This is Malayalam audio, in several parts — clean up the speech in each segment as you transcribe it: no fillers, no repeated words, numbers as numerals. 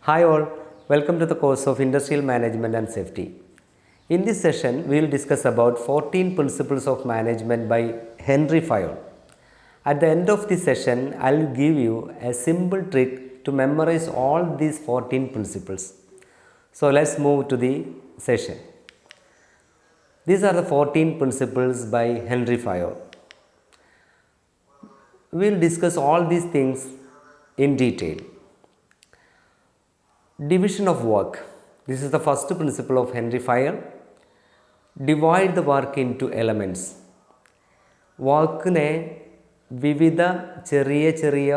Hi all, welcome to the course of Industrial Management and Safety. In this session, we will discuss about 14 principles of management by a.Fayol. At the end of this session, I will give you a simple trick to memorize all these 14 principles. So let's move to the session. These are the 14 principles by a.Fayol. We will discuss all these things in detail. Division of work. This is the first principle of a.Fayol. Divide the work into elements. വർക്കിനെ വിവിധ ചെറിയ ചെറിയ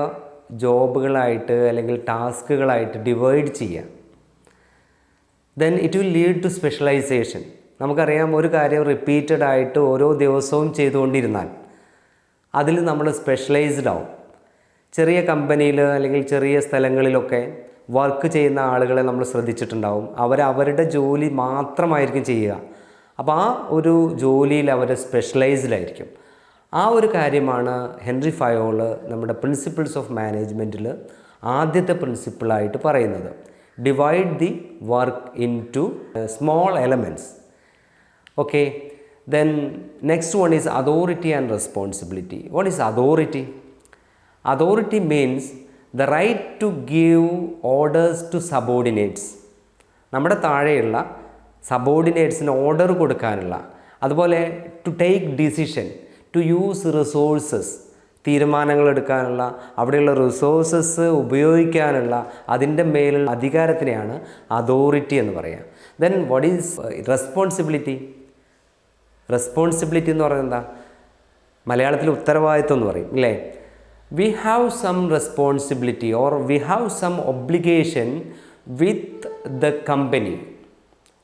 ജോബുകളായിട്ട് അല്ലെങ്കിൽ ടാസ്കുകളായിട്ട് ഡിവൈഡ് ചെയ്യുക. Then it will lead to specialisation. നമുക്കറിയാം, ഒരു കാര്യം റിപ്പീറ്റഡ് ആയിട്ട് ഓരോ ദിവസവും ചെയ്തുകൊണ്ടിരുന്നാൽ അതിൽ നമ്മൾ സ്പെഷ്യലൈസ്ഡ് ആവും. ചെറിയ കമ്പനിയിൽ അല്ലെങ്കിൽ ചെറിയ സ്ഥലങ്ങളിലൊക്കെ വർക്ക് ചെയ്യുന്ന ആളുകളെ നമ്മൾ ശ്രദ്ധിച്ചിട്ടുണ്ടാവും. അവരുടെ ജോലി മാത്രമായിരിക്കും ചെയ്യുക. അപ്പോൾ ആ ഒരു ജോലിയിൽ അവർ സ്പെഷ്യലൈസ്ഡായിരിക്കും. ആ ഒരു കാര്യമാണ് a.Fayol നമ്മുടെ പ്രിൻസിപ്പിൾസ് ഓഫ് മാനേജ്മെൻറ്റിൽ ആദ്യത്തെ പ്രിൻസിപ്പിളായിട്ട് പറയുന്നത്. Divide the work into small elements. Okay, then next one is authority and responsibility. What is authority? Authority means the right to give orders to subordinates. നമ്മുടെ താഴെയുള്ള സബോർഡിനേറ്റ്സിന് ഓർഡർ കൊടുക്കാനുള്ള, അതുപോലെ to take decision, to use resources, തീരുമാനങ്ങൾ എടുക്കാനുള്ള, അവിടെയുള്ള റിസോഴ്സസ് ഉപയോഗിക്കാനുള്ള അതിൻ്റെ മേലുള്ള അധികാരത്തിനെയാണ് അതോറിറ്റി എന്ന് പറയുക. Then what is responsibility? Responsibility എന്ന് പറയുന്നത് എന്താ? മലയാളത്തിൽ ഉത്തരവാദിത്വം എന്ന് പറയും, ഇല്ലേ? We have some responsibility or we have some obligation with the company.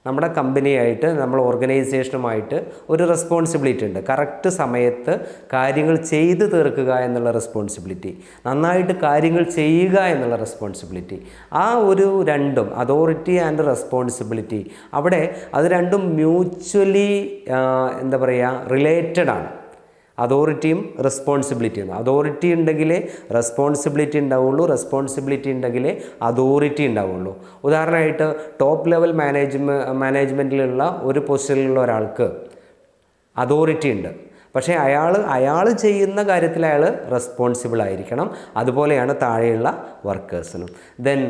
നമ്മുടെ കമ്പനിയായിട്ട്, നമ്മൾ ഓർഗനൈസേഷനുമായിട്ട് ഒരു റെസ്പോൺസിബിലിറ്റി ഉണ്ട്. കറക്റ്റ് സമയത്ത് കാര്യങ്ങൾ ചെയ്തു തീർക്കുക എന്നുള്ള റെസ്പോൺസിബിലിറ്റി, നന്നായിട്ട് കാര്യങ്ങൾ ചെയ്യുക എന്നുള്ള റെസ്പോൺസിബിലിറ്റി. ആ ഒരു രണ്ടും, അതോറിറ്റി ആൻഡ് റെസ്പോൺസിബിലിറ്റി, അവിടെ അത് രണ്ടും മ്യൂച്വലി എന്താ പറയുക, റിലേറ്റഡ് ആണ്. അതോറിറ്റിയും റെസ്പോൺസിബിലിറ്റിയും. അതോറിറ്റി ഉണ്ടെങ്കിലേ റെസ്പോൺസിബിലിറ്റി ഉണ്ടാവുള്ളൂ, റെസ്പോൺസിബിലിറ്റി ഉണ്ടെങ്കിലേ അതോറിറ്റി ഉണ്ടാവുള്ളൂ. ഉദാഹരണമായിട്ട് ടോപ്പ് ലെവൽ മാനേജ്മെൻറ്റിലുള്ള ഒരു പൊസിഷനിലുള്ള ഒരാൾക്ക് അതോറിറ്റി ഉണ്ട്, പക്ഷേ അയാൾ ചെയ്യുന്ന കാര്യത്തിൽ അയാൾ റെസ്പോൺസിബിൾ ആയിരിക്കണം. അതുപോലെയാണ് താഴെയുള്ള വർക്കേഴ്സിനും. Then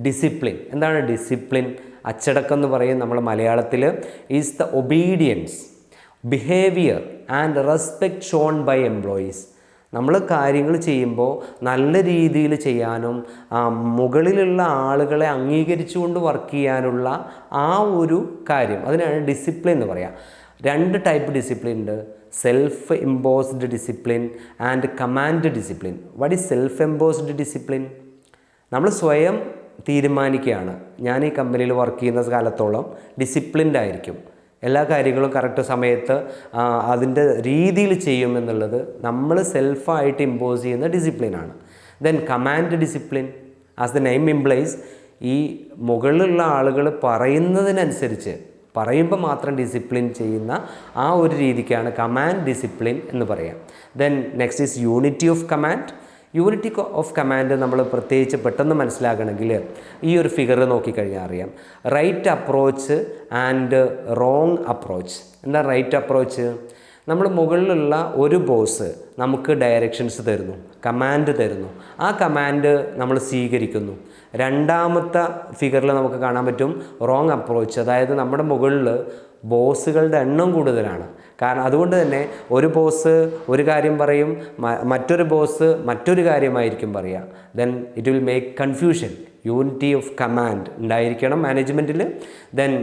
discipline. എന്താണ് ഡിസിപ്ലിൻ? അച്ചടക്കം എന്ന് പറയും നമ്മൾ മലയാളത്തിൽ. Is the obedience, behaviour and respect shown by employees. നമ്മൾ കാര്യങ്ങൾ ചെയ്യുമ്പോൾ നല്ല രീതിയിൽ ചെയ്യാനും മുകളിലുള്ള ആളുകളെ അംഗീകരിച്ചുകൊണ്ട് വർക്ക് ചെയ്യാനുള്ള ആ ഒരു കാര്യം, അതിനാണ് ഡിസിപ്ലിൻ എന്ന് പറയാം. രണ്ട് ടൈപ്പ് ഡിസിപ്ലിൻ ഉണ്ട്. Self imposed discipline and command discipline. What is self imposed discipline? നമ്മൾ സ്വയം തീരുമാനിക്കുകയാണ്, ഞാൻ ഈ കമ്പനിയിൽ വർക്ക് ചെയ്യുന്ന കാലത്തോളം ഡിസിപ്ലിൻഡ് ആയിരിക്കും, എല്ലാ കാര്യങ്ങളും കറക്റ്റ് സമയത്ത് അതിൻ്റെ രീതിയിൽ ചെയ്യുമെന്നുള്ളത് നമ്മൾ സെൽഫായിട്ട് ഇമ്പോസ് ചെയ്യുന്ന ഡിസിപ്ലിനാണ്. Then command discipline, as the name implies, ഈ മുകളിലുള്ള ആളുകൾ പറയുന്നതിനനുസരിച്ച്, പറയുമ്പോൾ മാത്രം ഡിസിപ്ലിൻ ചെയ്യുന്ന ആ ഒരു രീതിക്കാണ് കമാൻഡ് ഡിസിപ്ലിൻ എന്ന് പറയാം. Then next is unity of command. Unity of command നമ്മൾ പ്രത്യേകിച്ച് പെട്ടെന്ന് മനസ്സിലാക്കണമെങ്കിൽ ഈ ഒരു ഫിഗർ നോക്കിക്കഴിഞ്ഞാൽ അറിയാം. Right approach and wrong approach. എന്താ റൈറ്റ് അപ്രോച്ച്? നമ്മൾ മുകളിലുള്ള ഒരു ബോസ് നമുക്ക് ഡയറക്ഷൻസ് തരുന്നു, കമാൻഡ് തരുന്നു, ആ കമാൻഡ് നമ്മൾ സ്വീകരിക്കുന്നു. രണ്ടാമത്തെ ഫിഗറിൽ നമുക്ക് കാണാൻ പറ്റും റോങ് അപ്രോച്ച്. അതായത് നമ്മുടെ മുകളിൽ ബോസുകളുടെ എണ്ണം കൂടുതലാണ്. കാരണം അതുകൊണ്ട് തന്നെ ഒരു ബോസ് ഒരു കാര്യം പറയും, മറ്റൊരു ബോസ് മറ്റൊരു കാര്യമായിരിക്കും പറയുക. Then it will make confusion. Unity of command ഉണ്ടായിരിക്കണം മാനേജ്മെൻറ്റിൽ. Then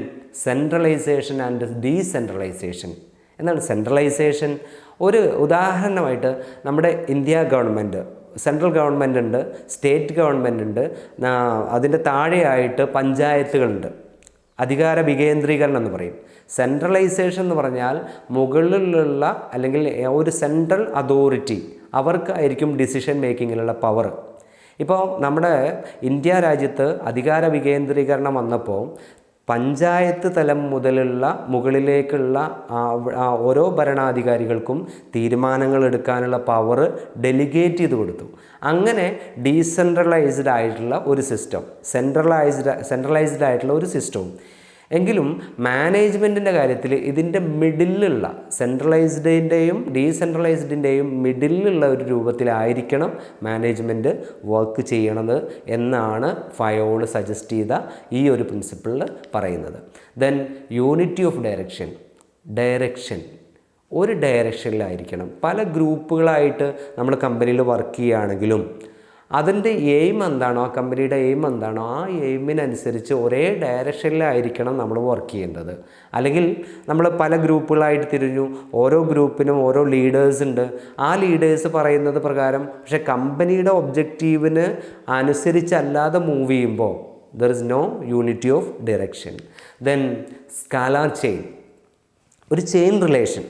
centralisation and decentralisation. എന്താണ് സെൻട്രലൈസേഷൻ? ഒരു ഉദാഹരണമായിട്ട് നമ്മുടെ ഇന്ത്യ ഗവൺമെൻറ്, സെൻട്രൽ ഗവൺമെൻറ് ഉണ്ട്, സ്റ്റേറ്റ് ഗവൺമെൻറ് ഉണ്ട്, അതിൻ്റെ താഴെയായിട്ട് പഞ്ചായത്തുകളുണ്ട്. അധികാര വികേന്ദ്രീകരണം എന്ന് പറയും. സെൻട്രലൈസേഷൻ എന്ന് പറഞ്ഞാൽ മുകളിലുള്ള അല്ലെങ്കിൽ ഒരു സെൻട്രൽ അതോറിറ്റി, അവർക്കായിരിക്കും ഡിസിഷൻ മേക്കിങ്ങിലുള്ള പവർ. ഇപ്പോൾ നമ്മുടെ ഇന്ത്യ രാജ്യത്ത് അധികാര വികേന്ദ്രീകരണം വന്നപ്പോൾ പഞ്ചായത്ത് തലം മുകളിലേക്കുള്ള ഓരോ ഭരണാധികാരികൾക്കും തീരുമാനങ്ങൾ എടുക്കാനുള്ള പവർ ഡെലിഗേറ്റ് ചെയ്ത് കൊടുത്തു. അങ്ങനെ ഡീസെൻട്രലൈസ്ഡ് ആയിട്ടുള്ള ഒരു സിസ്റ്റം, സെൻട്രലൈസ്ഡ് ആയിട്ടുള്ള ഒരു സിസ്റ്റവും. എങ്കിലും മാനേജ്മെൻറ്റിൻ്റെ കാര്യത്തിൽ ഇതിൻ്റെ മിഡിലുള്ള സെൻട്രലൈസ്ഡിൻ്റെയും ഡീസെൻട്രലൈസ്ഡിൻ്റെയും മിഡിലുള്ള ഒരു രൂപത്തിലായിരിക്കണം മാനേജ്മെൻറ്റ് വർക്ക് ചെയ്യണത് എന്നാണ് ഫയോൾ സജസ്റ്റ് ചെയ്ത ഈ ഒരു പ്രിൻസിപ്പിളിൽ പറയുന്നത്. ദെൻ യൂണിറ്റി ഓഫ് ഡയറക്ഷൻ ഒരു ഡയറക്ഷനിലായിരിക്കണം. പല ഗ്രൂപ്പുകളായിട്ട് നമ്മൾ കമ്പനിയിൽ വർക്ക് ചെയ്യുകയാണെങ്കിലും അതിൻ്റെ എയിം എന്താണോ, ആ കമ്പനിയുടെ എയിം എന്താണോ, ആ എയിമിനനുസരിച്ച് ഒരേ ഡയറക്ഷനിലായിരിക്കണം നമ്മൾ വർക്ക് ചെയ്യേണ്ടത്. അല്ലെങ്കിൽ നമ്മൾ പല ഗ്രൂപ്പുകളായിട്ട് തിരിഞ്ഞു, ഓരോ ഗ്രൂപ്പിനും ഓരോ ലീഡേഴ്സ് ഉണ്ട്. ആ ലീഡേഴ്സ് പറയുന്നത് പ്രകാരം പക്ഷേ കമ്പനിയുടെ ഒബ്ജക്റ്റീവിന് അനുസരിച്ചല്ലാതെ മൂവ് ചെയ്യുമ്പോൾ there is no unity of direction. Then scalar chain, ഒരു chain relation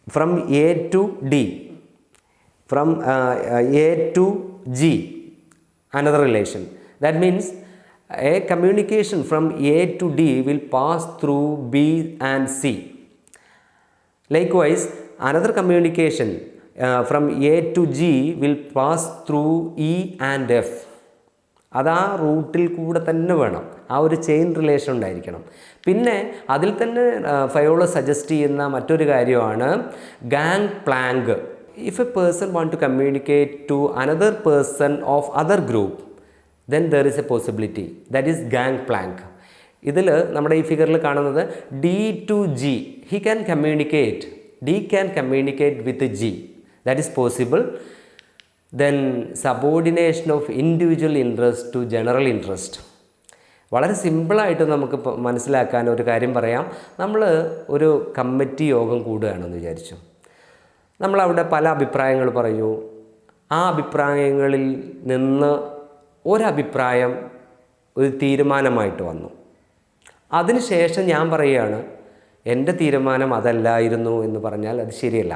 from A to D, from A to G, another relation. That means a communication from A to D will pass through B and C. Likewise, another communication from A to G will pass through E and F. അത് ആ റൂട്ടിൽ കൂടെ തന്നെ വേണം, ആ ഒരു ചെയിൻ റിലേഷൻ ഉണ്ടായിരിക്കണം. പിന്നെ അതിൽ തന്നെ ഫയോൾ സജസ്റ്റ് ചെയ്യുന്ന മറ്റൊരു കാര്യമാണ് gang plank. If a person want to communicate to another person of other group, then there is a possibility, that is gang plank. ഇതിൽ നമ്മുടെ ഈ ഫിഗറിൽ കാണുന്നത് D to G, he can communicate, D can communicate with G, that is possible. Then subordination of individual interest to general interest. വളരെ സിമ്പിളായിട്ട് നമുക്ക് മനസ്സിലാക്കാൻ ഒരു കാര്യം പറയാം. നമ്മൾ ഒരു കമ്മിറ്റി യോഗം കൂടുകയാണെന്ന് വിചാരിച്ചു. നമ്മളവിടെ പല അഭിപ്രായങ്ങൾ പറയൂ. ആ അഭിപ്രായങ്ങളിൽ നിന്ന് ഒരഭിപ്രായം ഒരു തീരുമാനമായിട്ട് വന്നു. അതിനുശേഷം ഞാൻ പറയുകയാണ് എൻ്റെ തീരുമാനം അതല്ലായിരുന്നു എന്ന് പറഞ്ഞാൽ അത് ശരിയല്ല.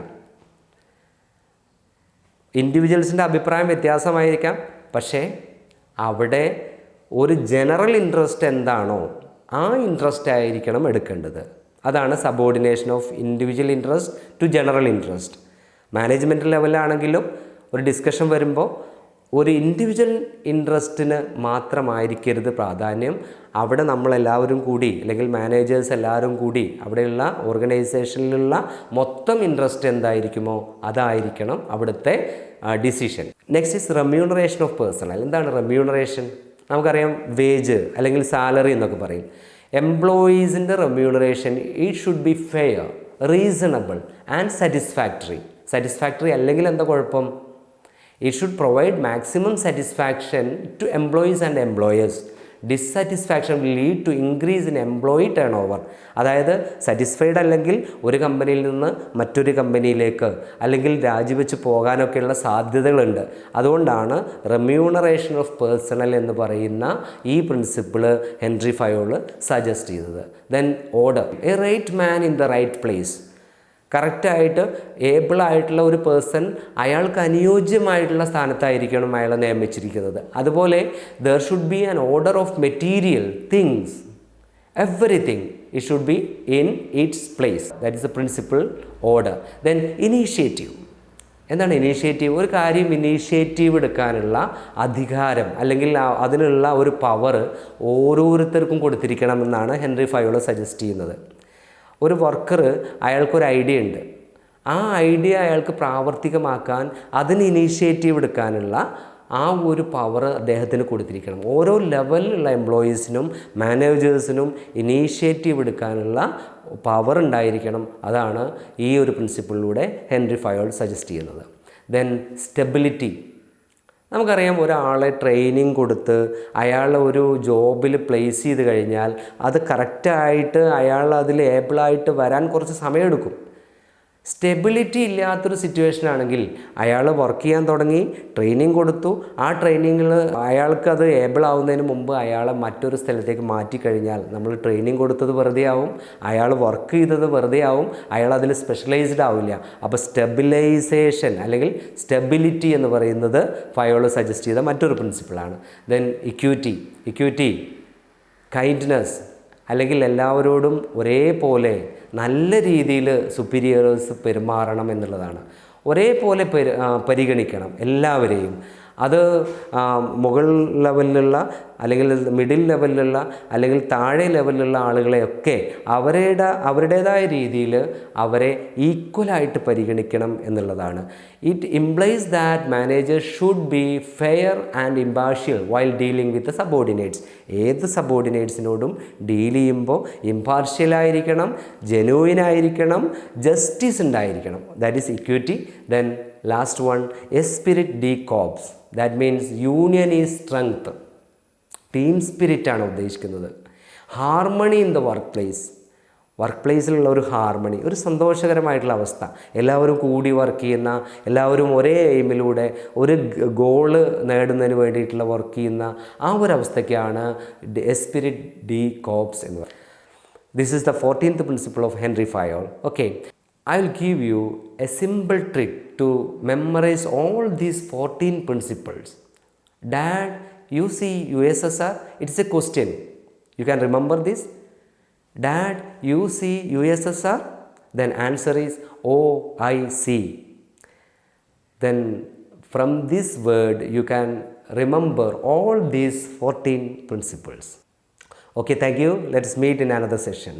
ഇൻഡിവിജ്വൽസിൻ്റെ അഭിപ്രായം വ്യത്യാസമായിരിക്കാം, പക്ഷേ അവിടെ ഒരു ജനറൽ ഇൻട്രസ്റ്റ് എന്താണോ ആ ഇൻട്രസ്റ്റ് ആയിരിക്കണം എടുക്കേണ്ടത്. അതാണ് subordination of individual interest to general interest. Management ലെവലാണെങ്കിലും ഒരു ഡിസ്കഷൻ വരുമ്പോൾ ഒരു ഇൻഡിവിജ്വൽ ഇൻട്രസ്റ്റിന് മാത്രമായിരിക്കരുത് പ്രാധാന്യം. അവിടെ നമ്മളെല്ലാവരും കൂടി, അല്ലെങ്കിൽ മാനേജേഴ്സ് എല്ലാവരും കൂടി, അവിടെയുള്ള ഓർഗനൈസേഷനിലുള്ള മൊത്തം ഇൻട്രസ്റ്റ് എന്തായിരിക്കുമോ അതായിരിക്കണം അവിടുത്തെ decision. Next is remuneration of personnel. എന്താണ് റെമ്യൂണറേഷൻ? നമുക്കറിയാം വേജ് അല്ലെങ്കിൽ സാലറി എന്നൊക്കെ പറയും. എംപ്ലോയീസിൻ്റെ remuneration it should be fair, reasonable and satisfactory അല്ലെങ്കിൽ എന്താ കുഴപ്പം? It should provide maximum satisfaction to employees and employers. Dissatisfaction will lead to increase in employee turnover. അതായത് സാറ്റിസ്ഫൈഡ് അല്ലെങ്കിൽ ഒരു കമ്പനിയിൽ നിന്ന് മറ്റൊരു കമ്പനിയിലേക്ക് അല്ലെങ്കിൽ രാജിവെച്ച് പോകാനൊക്കെയുള്ള സാധ്യതകളുണ്ട്. അതുകൊണ്ടാണ് റെമ്യൂണറേഷൻ ഓഫ് പേഴ്സണൽ എന്ന് പറയുന്ന ഈ പ്രിൻസിപ്പിൾ ഹെൻറി ഫയോൾ സജസ്റ്റ് ചെയ്തത്. Then order, a right man in the right place. കറക്റ്റായിട്ട് ഏബിളായിട്ടുള്ള ഒരു പേഴ്സൺ അയാൾക്ക് അനുയോജ്യമായിട്ടുള്ള സ്ഥാനത്തായിരിക്കണം അയാളെ നിയമിച്ചിരിക്കുന്നത്. അതുപോലെ there should be an order of material things, everything it should be in its place. That is A principle order. Then initiative. എന്താണ് ഇനീഷ്യേറ്റീവ്? ഒരു കാര്യം ഇനീഷ്യേറ്റീവ് എടുക്കാനുള്ള അധികാരം അല്ലെങ്കിൽ അതിനുള്ള ഒരു പവർ ഓരോരുത്തർക്കും കൊടുത്തിരിക്കണമെന്നാണ് ഹെൻറി ഫയോൾ സജസ്റ്റ് ചെയ്യുന്നത്. ഒരു വർക്കർ, അയാൾക്കൊരു ഐഡിയ ഉണ്ട്, ആ ഐഡിയ അയാൾക്ക് പ്രാവർത്തികമാക്കാൻ അതിന് ഇനീഷ്യേറ്റീവ് എടുക്കാനുള്ള ആ ഒരു പവർ അദ്ദേഹത്തിന് കൊടുത്തിരിക്കണം. ഓരോ ലെവലിലുള്ള എംപ്ലോയീസിനും മാനേജേഴ്സിനും ഇനീഷ്യേറ്റീവ് എടുക്കാനുള്ള പവർ ഉണ്ടായിരിക്കണം. അതാണ് ഈ ഒരു പ്രിൻസിപ്പിളിലൂടെ ഹെൻറി ഫയോൾ സജസ്റ്റ് ചെയ്യുന്നത്. Then stability. നമുക്കറിയാം, ഒരാളെ ട്രെയിനിങ് കൊടുത്ത് അയാളെ ഒരു ജോബിൽ പ്ലേസ് ചെയ്ത് കഴിഞ്ഞാൽ അത് കറക്റ്റായിട്ട് അയാൾ അതിൽ ഏബിളായിട്ട് വരാൻ കുറച്ച് സമയമെടുക്കും. സ്റ്റെബിലിറ്റി ഇല്ലാത്തൊരു സിറ്റുവേഷൻ ആണെങ്കിൽ അയാൾ വർക്ക് ചെയ്യാൻ തുടങ്ങി, ട്രെയിനിങ് കൊടുത്തു, ആ ട്രെയിനിങ്ങിൽ അയാൾക്കത് ഏബിൾ ആവുന്നതിന് മുമ്പ് അയാളെ മറ്റൊരു സ്ഥലത്തേക്ക് മാറ്റിക്കഴിഞ്ഞാൽ നമ്മൾ ട്രെയിനിങ് കൊടുത്തത് വെറുതെ ആവും, അയാൾ വർക്ക് ചെയ്തത് വെറുതെ ആവും, അയാൾ അതിൽ സ്പെഷ്യലൈസ്ഡ് ആവില്ല. അപ്പോൾ സ്റ്റെബിലൈസേഷൻ അല്ലെങ്കിൽ സ്റ്റെബിലിറ്റി എന്ന് പറയുന്നത് ഫയോൾ സജസ്റ്റ് ചെയ്ത മറ്റൊരു പ്രിൻസിപ്പിളാണ്. Then equity. കൈൻഡ്നെസ്, അല്ലെങ്കിൽ എല്ലാവരോടും ഒരേപോലെ നല്ല രീതിയിൽ സുപ്പീരിയേഴ്സ് പെരുമാറണം എന്നുള്ളതാണ്. ഒരേപോലെ പരിഗണിക്കണം എല്ലാവരെയും. അത് മുകൾ ലെവലിലുള്ള അല്ലെങ്കിൽ മിഡിൽ ലെവലിലുള്ള അല്ലെങ്കിൽ താഴെ ലെവലിലുള്ള ആളുകളെയൊക്കെ അവരുടേതായ രീതിയിൽ അവരെ ഈക്വലായിട്ട് പരിഗണിക്കണം എന്നുള്ളതാണ്. It implies that managers should be fair and impartial while dealing with subordinates. ഏത് സബോർഡിനേറ്റ്സിനോടും ഡീൽ ചെയ്യുമ്പോൾ ഇമ്പാർഷ്യലായിരിക്കണം, ജെനുവിനായിരിക്കണം, ജസ്റ്റിസ് ഉണ്ടായിരിക്കണം. That is equity. Then last one, Espirit De Corps. That means union is strength. Team സ്പിരിറ്റാണ് ഉദ്ദേശിക്കുന്നത്. ഹാർമണി ഇൻ ദ വർക്ക് പ്ലേസിലുള്ള ഒരു ഹാർമണി, ഒരു സന്തോഷകരമായിട്ടുള്ള അവസ്ഥ, എല്ലാവരും കൂടി വർക്ക് ചെയ്യുന്ന, എല്ലാവരും ഒരേ എയിമിലൂടെ ഒരു ഗോള് നേടുന്നതിന് വേണ്ടിയിട്ടുള്ള വർക്ക് ചെയ്യുന്ന ആ ഒരു അവസ്ഥയ്ക്കാണ് Espirit De Corps എന്ന് പറയുന്നത്. This is the 14th principle of Henry Fayol. Okay, I will give you a simple trick to memorize all these 14 principles. Dad, you see USSR? It's a question. You can remember this? Dad, you see USSR? Then answer is, oh, I see. Then from this word you can remember all these 14 principles. Okay, thank you. Let's meet in another session.